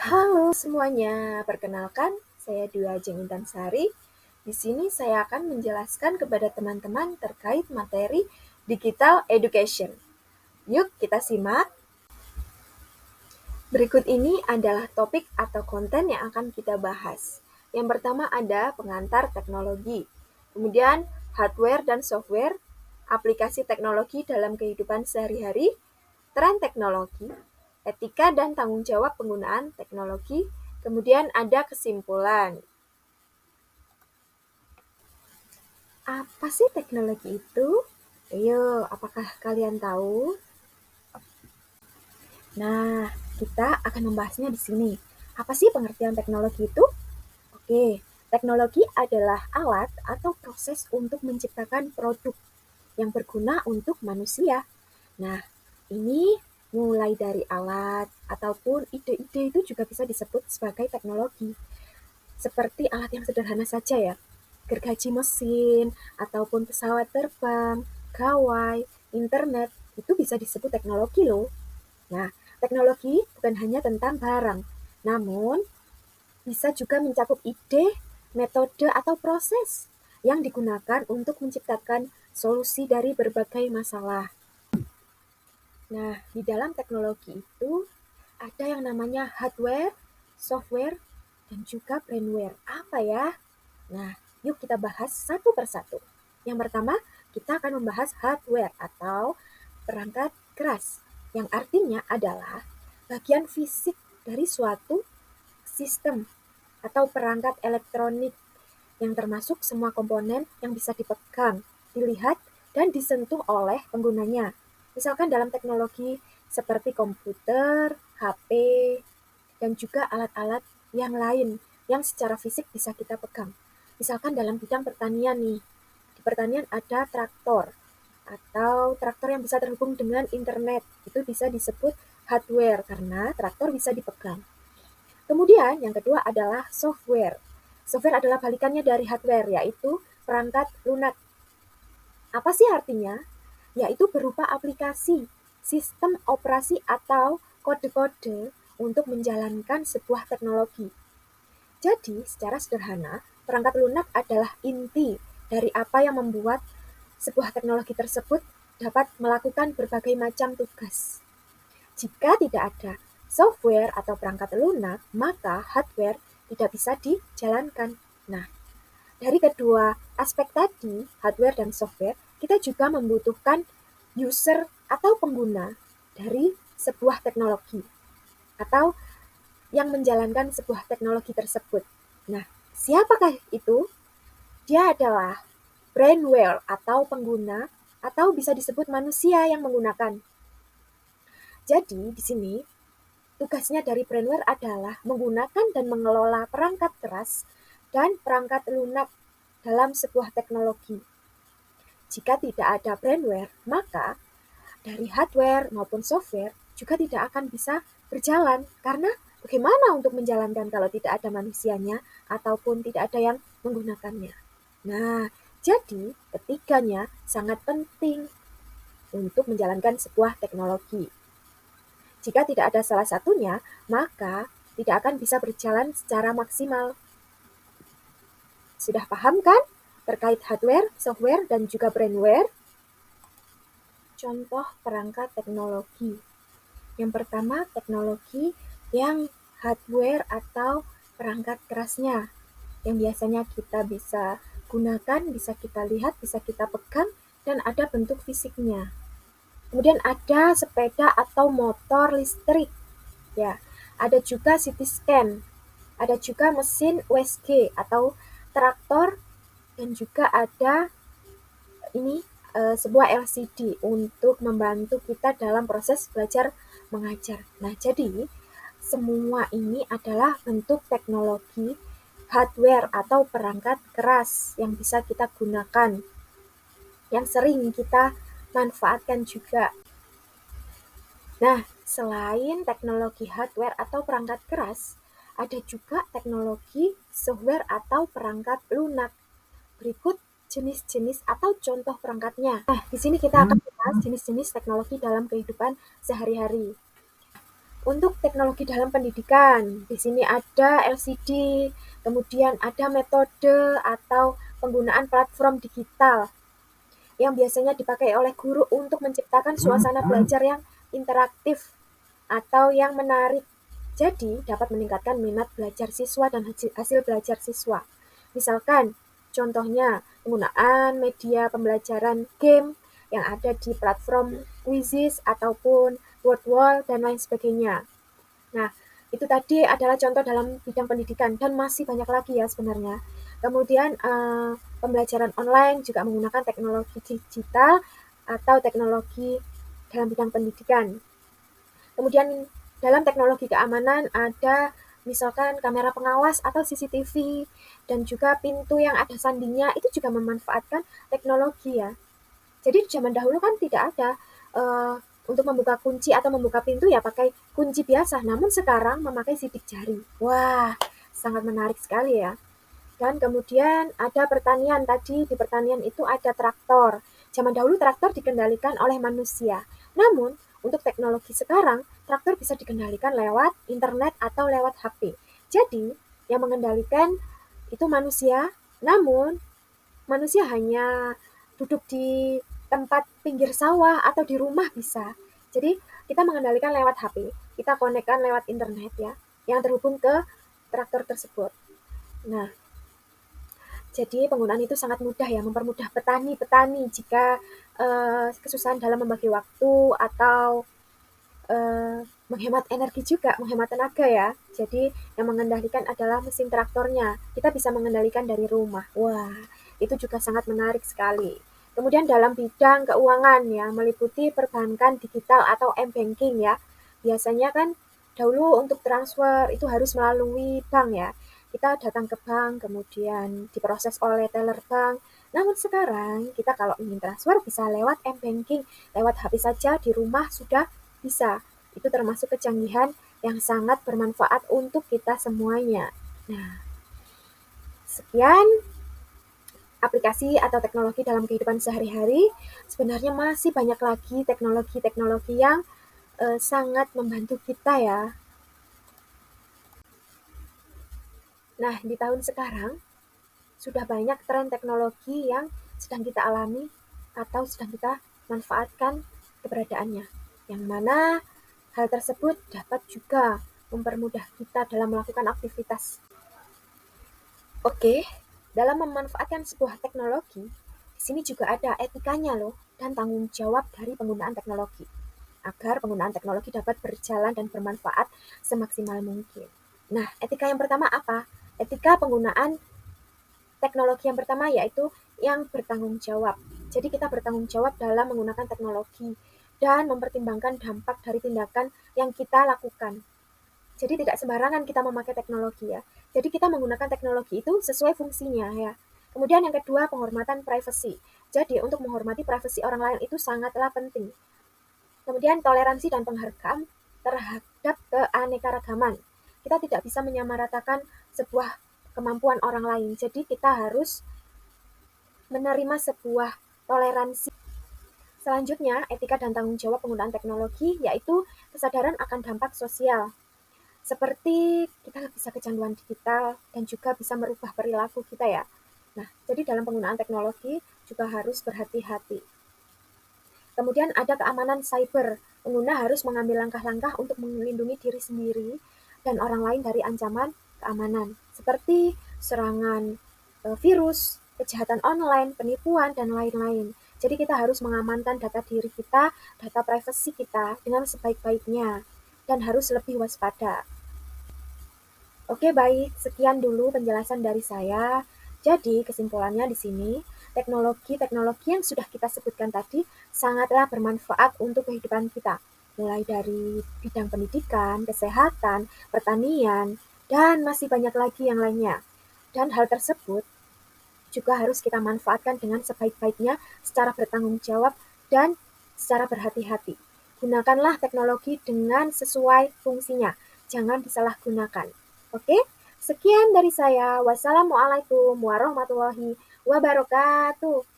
Halo semuanya, perkenalkan saya Dwi Ajeng Intansari. Di sini saya akan menjelaskan kepada teman-teman terkait materi digital education. Yuk kita simak. Berikut ini adalah topik atau konten yang akan kita bahas. Yang pertama ada pengantar teknologi, kemudian hardware dan software, aplikasi teknologi dalam kehidupan sehari-hari, tren teknologi, etika dan tanggung jawab penggunaan teknologi, kemudian ada kesimpulan. Apa sih teknologi itu? Ayo, apakah kalian tahu? Nah, kita akan membahasnya di sini. Apa sih pengertian teknologi itu? Oke, teknologi adalah alat atau proses untuk menciptakan produk yang berguna untuk manusia. Nah, ini mulai dari alat ataupun ide-ide itu juga bisa disebut sebagai teknologi. Seperti alat yang sederhana saja ya, gergaji mesin, ataupun pesawat terbang, gawai, internet, itu bisa disebut teknologi loh. Nah, teknologi bukan hanya tentang barang, namun bisa juga mencakup ide, metode, atau proses yang digunakan untuk menciptakan solusi dari berbagai masalah. Nah, di dalam teknologi itu ada yang namanya hardware, software, dan juga brainware. Apa ya? Nah, yuk kita bahas satu persatu. Yang pertama, kita akan membahas hardware atau perangkat keras, yang artinya adalah bagian fisik dari suatu sistem atau perangkat elektronik yang termasuk semua komponen yang bisa dipegang, dilihat, dan disentuh oleh penggunanya. Misalkan dalam teknologi seperti komputer, HP, dan juga alat-alat yang lain yang secara fisik bisa kita pegang. Misalkan dalam bidang pertanian nih, di pertanian ada traktor atau traktor yang bisa terhubung dengan internet. Itu bisa disebut hardware karena traktor bisa dipegang. Kemudian yang kedua adalah software. Software adalah balikannya dari hardware, yaitu perangkat lunak. Apa sih artinya? Yaitu berupa aplikasi, sistem operasi atau kode-kode untuk menjalankan sebuah teknologi. Jadi, secara sederhana, perangkat lunak adalah inti dari apa yang membuat sebuah teknologi tersebut dapat melakukan berbagai macam tugas. Jika tidak ada software atau perangkat lunak, maka hardware tidak bisa dijalankan. Nah, dari kedua aspek tadi, hardware dan software, kita juga membutuhkan user atau pengguna dari sebuah teknologi atau yang menjalankan sebuah teknologi tersebut. Nah, siapakah itu? Dia adalah brainware atau pengguna atau bisa disebut manusia yang menggunakan. Jadi, di sini tugasnya dari brainware adalah menggunakan dan mengelola perangkat keras dan perangkat lunak dalam sebuah teknologi. Jika tidak ada brainware, maka dari hardware maupun software juga tidak akan bisa berjalan karena bagaimana untuk menjalankan kalau tidak ada manusianya ataupun tidak ada yang menggunakannya. Nah, jadi ketiganya sangat penting untuk menjalankan sebuah teknologi. Jika tidak ada salah satunya, maka tidak akan bisa berjalan secara maksimal. Sudah paham kan terkait hardware, software, dan juga brainware? Contoh perangkat teknologi. Yang pertama, teknologi yang hardware atau perangkat kerasnya, yang biasanya kita bisa gunakan, bisa kita lihat, bisa kita pegang, dan ada bentuk fisiknya. Kemudian ada sepeda atau motor listrik. Ya, ada juga CT scan, ada juga mesin USG atau traktor, dan juga ada ini sebuah LCD untuk membantu kita dalam proses belajar mengajar. Nah, jadi semua ini adalah bentuk teknologi hardware atau perangkat keras yang bisa kita gunakan, yang sering kita manfaatkan juga. Nah, selain teknologi hardware atau perangkat keras, ada juga teknologi software atau perangkat lunak. Berikut jenis-jenis atau contoh perangkatnya. Nah, di sini kita akan membahas jenis-jenis teknologi dalam kehidupan sehari-hari. Untuk teknologi dalam pendidikan, di sini ada LCD, kemudian ada metode atau penggunaan platform digital yang biasanya dipakai oleh guru untuk menciptakan suasana belajar yang interaktif atau yang menarik. Jadi, dapat meningkatkan minat belajar siswa dan hasil belajar siswa. Misalkan, contohnya penggunaan media pembelajaran game yang ada di platform Quizzes ataupun Wordwall dan lain sebagainya. Nah, itu tadi adalah contoh dalam bidang pendidikan dan masih banyak lagi ya sebenarnya. Kemudian pembelajaran online juga menggunakan teknologi digital atau teknologi dalam bidang pendidikan. Kemudian dalam teknologi keamanan ada misalkan kamera pengawas atau CCTV dan juga pintu yang ada sandinya itu juga memanfaatkan teknologi ya. Jadi zaman dahulu kan tidak ada uh, untuk membuka kunci atau membuka pintu ya pakai kunci biasa. Namun sekarang memakai sidik jari. Wah, sangat menarik sekali ya. Dan kemudian ada pertanian tadi, di pertanian itu ada traktor. Zaman dahulu traktor dikendalikan oleh manusia. Namun untuk teknologi sekarang, traktor bisa dikendalikan lewat internet atau lewat HP. Jadi yang mengendalikan itu manusia, namun manusia hanya duduk di tempat pinggir sawah atau di rumah bisa. Jadi kita mengendalikan lewat HP, kita konekkan lewat internet ya, yang terhubung ke traktor tersebut. Nah, jadi penggunaan itu sangat mudah ya, mempermudah petani-petani jika kesusahan dalam membagi waktu atau menghemat energi juga, menghemat tenaga ya. Jadi yang mengendalikan adalah mesin traktornya. Kita bisa mengendalikan dari rumah. Wah, itu juga sangat menarik sekali. Kemudian dalam bidang keuangan ya, meliputi perbankan digital atau m-banking ya. Biasanya kan dahulu untuk transfer itu harus melalui bank ya. Kita datang ke bank, kemudian diproses oleh teller bank. Namun sekarang kita kalau ingin transfer bisa lewat m-banking, lewat HP saja di rumah sudah bisa. Itu termasuk kecanggihan yang sangat bermanfaat untuk kita semuanya. Nah, sekian aplikasi atau teknologi dalam kehidupan sehari-hari. Sebenarnya masih banyak lagi teknologi-teknologi yang sangat membantu kita ya. Nah, di tahun sekarang sudah banyak tren teknologi yang sedang kita alami atau sedang kita manfaatkan keberadaannya. Yang mana hal tersebut dapat juga mempermudah kita dalam melakukan aktivitas. Oke, dalam memanfaatkan sebuah teknologi, di sini juga ada etikanya loh dan tanggung jawab dari penggunaan teknologi agar penggunaan teknologi dapat berjalan dan bermanfaat semaksimal mungkin. Nah, etika yang pertama apa? Etika penggunaan teknologi yang pertama yaitu yang bertanggung jawab. Jadi kita bertanggung jawab dalam menggunakan teknologi dan mempertimbangkan dampak dari tindakan yang kita lakukan. Jadi tidak sembarangan kita memakai teknologi ya. Jadi kita menggunakan teknologi itu sesuai fungsinya ya. Kemudian yang kedua penghormatan privasi. Jadi untuk menghormati privasi orang lain itu sangatlah penting. Kemudian toleransi dan penghargaan terhadap keanekaragaman. Kita tidak bisa menyamaratakan sebuah kemampuan orang lain. Jadi kita harus menerima sebuah toleransi. Selanjutnya, etika dan tanggung jawab penggunaan teknologi yaitu kesadaran akan dampak sosial. Seperti kita bisa kecanduan digital dan juga bisa merubah perilaku kita ya. Nah, jadi dalam penggunaan teknologi juga harus berhati-hati. Kemudian ada keamanan cyber. Pengguna harus mengambil langkah-langkah untuk melindungi diri sendiri dan orang lain dari ancaman keamanan. Seperti serangan virus, kejahatan online, penipuan, dan lain-lain. Jadi kita harus mengamankan data diri kita, data privasi kita dengan sebaik-baiknya dan harus lebih waspada. Oke, baik. Sekian dulu penjelasan dari saya. Jadi, kesimpulannya di sini, teknologi-teknologi yang sudah kita sebutkan tadi sangatlah bermanfaat untuk kehidupan kita. Mulai dari bidang pendidikan, kesehatan, pertanian, dan masih banyak lagi yang lainnya. Dan hal tersebut juga harus kita manfaatkan dengan sebaik-baiknya secara bertanggung jawab dan secara berhati-hati. Gunakanlah teknologi dengan sesuai fungsinya. Jangan disalahgunakan. Oke, sekian dari saya. Wassalamualaikum warahmatullahi wabarakatuh.